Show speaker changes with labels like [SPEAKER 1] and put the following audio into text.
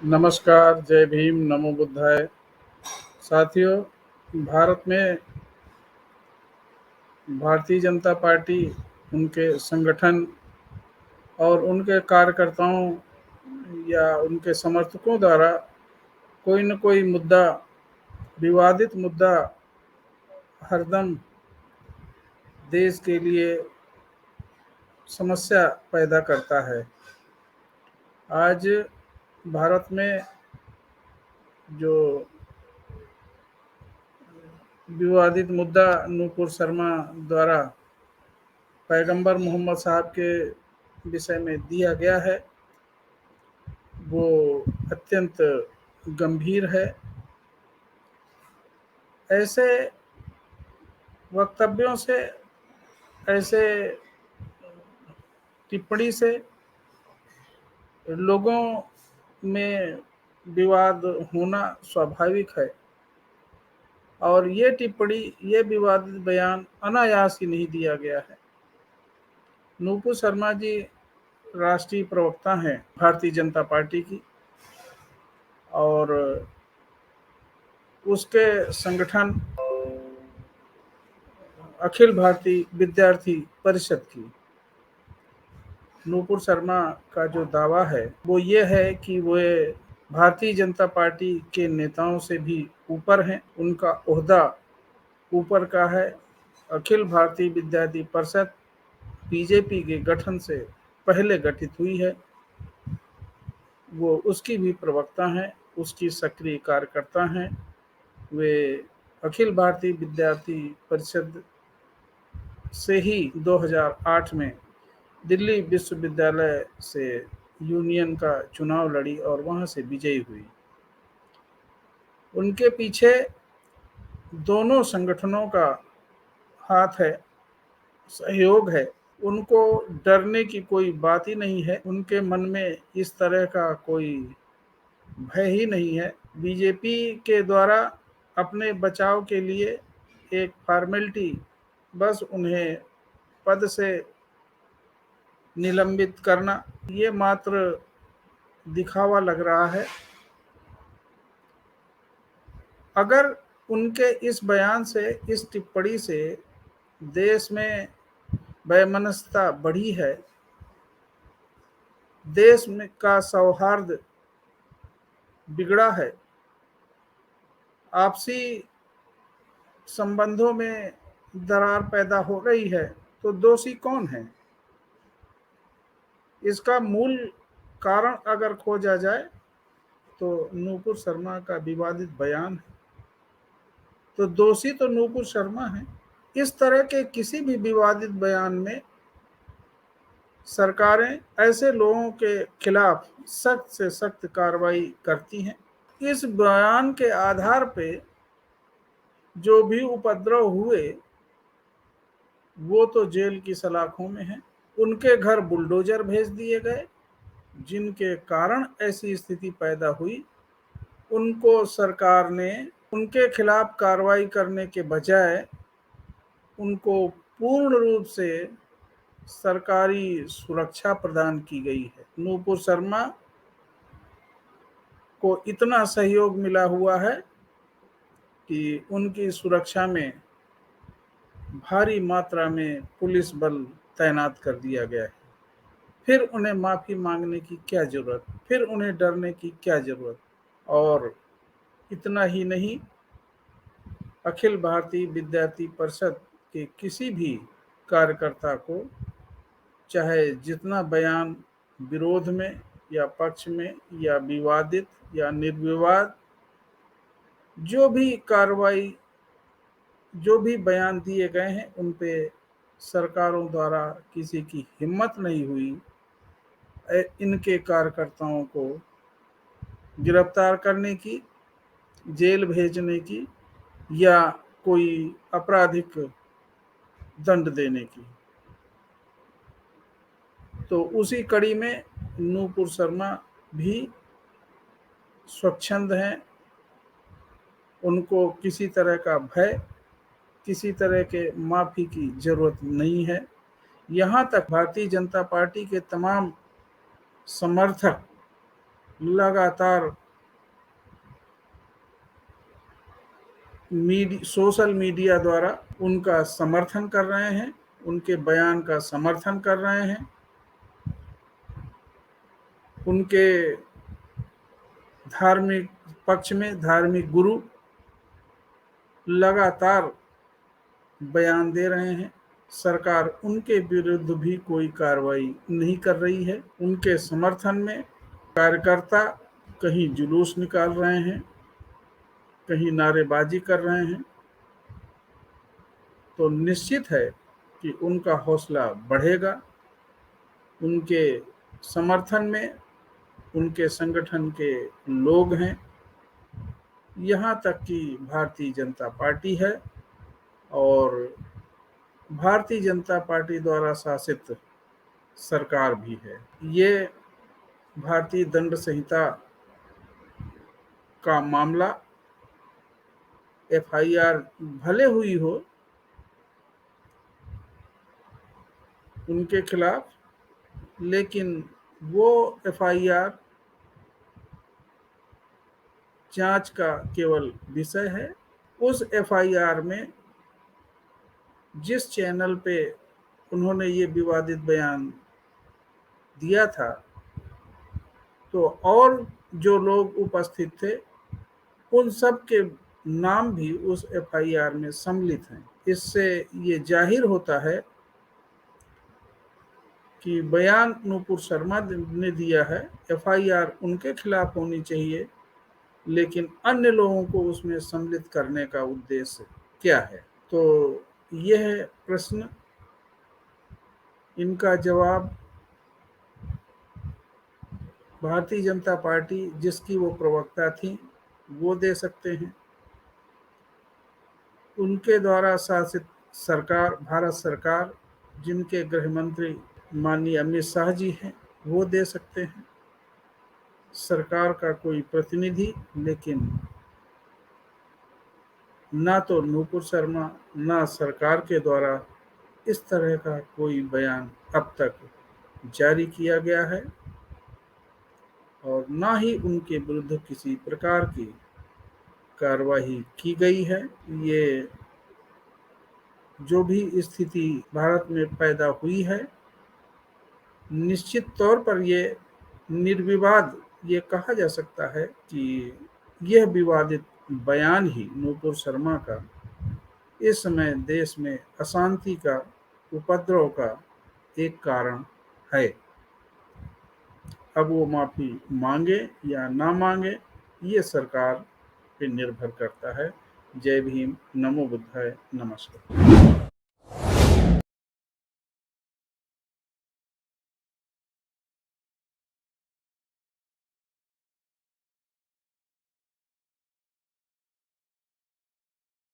[SPEAKER 1] नमस्कार, जय भीम, नमो बुद्धाय। साथियों, भारत में भारतीय जनता पार्टी, उनके संगठन और उनके कार्यकर्ताओं या उनके समर्थकों द्वारा कोई न कोई मुद्दा, विवादित मुद्दा हरदम देश के लिए समस्या पैदा करता है। आज भारत में जो विवादित मुद्दा नूपुर शर्मा द्वारा पैगंबर मोहम्मद साहब के विषय में दिया गया है, वो अत्यंत गंभीर है। ऐसे वक्तव्यों से, ऐसे टिप्पणी से लोगों में विवाद होना स्वाभाविक है और ये टिप्पणी, ये विवादित बयान अनायास ही नहीं दिया गया है। नूपुर शर्मा जी राष्ट्रीय प्रवक्ता हैं भारतीय जनता पार्टी की और उसके संगठन अखिल भारतीय विद्यार्थी परिषद की। नूपुर शर्मा का जो दावा है वो ये है कि वे भारतीय जनता पार्टी के नेताओं से भी ऊपर हैं, उनका ओहदा ऊपर का है। अखिल भारतीय विद्यार्थी परिषद बीजेपी के गठन से पहले गठित हुई है, वो उसकी भी प्रवक्ता हैं, उसकी सक्रिय कार्यकर्ता हैं। वे अखिल भारतीय विद्यार्थी परिषद से ही 2008 में दिल्ली विश्वविद्यालय से यूनियन का चुनाव लड़ी और वहां से विजयी हुई। उनके पीछे दोनों संगठनों का हाथ है, सहयोग है। उनको डरने की कोई बात ही नहीं है, उनके मन में इस तरह का कोई भय ही नहीं है। बीजेपी के द्वारा अपने बचाव के लिए एक फॉर्मेलिटी, बस उन्हें पद से निलंबित करना, ये मात्र दिखावा लग रहा है। अगर उनके इस बयान से, इस टिप्पणी से देश में वैमनस्यता बढ़ी है, देश में का सौहार्द बिगड़ा है, आपसी संबंधों में दरार पैदा हो रही है, तो दोषी कौन है? इसका मूल कारण अगर खोजा जाए तो नूपुर शर्मा का विवादित बयान है, तो दोषी तो नूपुर शर्मा है। इस तरह के किसी भी विवादित बयान में सरकारें ऐसे लोगों के खिलाफ सख्त से सख्त कार्रवाई करती हैं। इस बयान के आधार पे जो भी उपद्रव हुए वो तो जेल की सलाखों में हैं। उनके घर बुलडोजर भेज दिए गए, जिनके कारण ऐसी स्थिति पैदा हुई। उनको सरकार ने उनके खिलाफ कार्रवाई करने के बजाय उनको पूर्ण रूप से सरकारी सुरक्षा प्रदान की गई है। नूपुर शर्मा को इतना सहयोग मिला हुआ है कि उनकी सुरक्षा में भारी मात्रा में पुलिस बल तैनात कर दिया गया है। फिर उन्हें माफ़ी मांगने की क्या ज़रूरत, फिर उन्हें डरने की क्या ज़रूरत? और इतना ही नहीं, अखिल भारतीय विद्यार्थी परिषद के किसी भी कार्यकर्ता को चाहे जितना बयान विरोध में या पक्ष में या विवादित या निर्विवाद जो भी कार्रवाई, जो भी बयान दिए गए हैं, उन पे सरकारों द्वारा किसी की हिम्मत नहीं हुई इनके कार्यकर्ताओं को गिरफ्तार करने की, जेल भेजने की या कोई आपराधिक दंड देने की। तो उसी कड़ी में नूपुर शर्मा भी स्वच्छंद हैं। उनको किसी तरह का भय, किसी तरह के माफ़ी की ज़रूरत नहीं है। यहाँ तक भारतीय जनता पार्टी के तमाम समर्थक लगातार सोशल मीडिया द्वारा उनका समर्थन कर रहे हैं, उनके बयान का समर्थन कर रहे हैं। उनके धार्मिक पक्ष में धार्मिक गुरु लगातार बयान दे रहे हैं। सरकार उनके विरुद्ध भी कोई कार्रवाई नहीं कर रही है। उनके समर्थन में कार्यकर्ता कहीं जुलूस निकाल रहे हैं, कहीं नारेबाजी कर रहे हैं, तो निश्चित है कि उनका हौसला बढ़ेगा। उनके समर्थन में उनके संगठन के लोग हैं, यहाँ तक कि भारतीय जनता पार्टी है और भारतीय जनता पार्टी द्वारा शासित सरकार भी है। ये भारतीय दंड संहिता का मामला एफआईआर भले हुई हो उनके खिलाफ, लेकिन वो एफआईआर जांच का केवल विषय है। उस एफआईआर में जिस चैनल पे उन्होंने ये विवादित बयान दिया था, तो और जो लोग उपस्थित थे उन सब के नाम भी उस एफआईआर में सम्मिलित हैं। इससे ये जाहिर होता है कि बयान नूपुर शर्मा ने दिया है, एफआईआर उनके खिलाफ होनी चाहिए, लेकिन अन्य लोगों को उसमें सम्मिलित करने का उद्देश्य क्या है? तो यह प्रश्न, इनका जवाब भारतीय जनता पार्टी जिसकी वो प्रवक्ता थी वो दे सकते हैं। उनके द्वारा शासित सरकार, भारत सरकार, जिनके गृह मंत्री माननीय अमित शाह जी हैं, वो दे सकते हैं। सरकार का कोई प्रतिनिधि, लेकिन ना तो नूपुर शर्मा ना सरकार के द्वारा इस तरह का कोई बयान अब तक जारी किया गया है और ना ही उनके विरुद्ध किसी प्रकार की कार्रवाई की गई है। ये जो भी स्थिति भारत में पैदा हुई है, निश्चित तौर पर ये निर्विवाद ये कहा जा सकता है कि यह विवादित बयान ही नूपुर शर्मा का इस समय देश में अशांति का, उपद्रव का एक कारण है। अब वो माफी मांगे या ना मांगे, ये सरकार पे निर्भर करता है। जय भीम, नमो बुद्धाय, नमस्कार।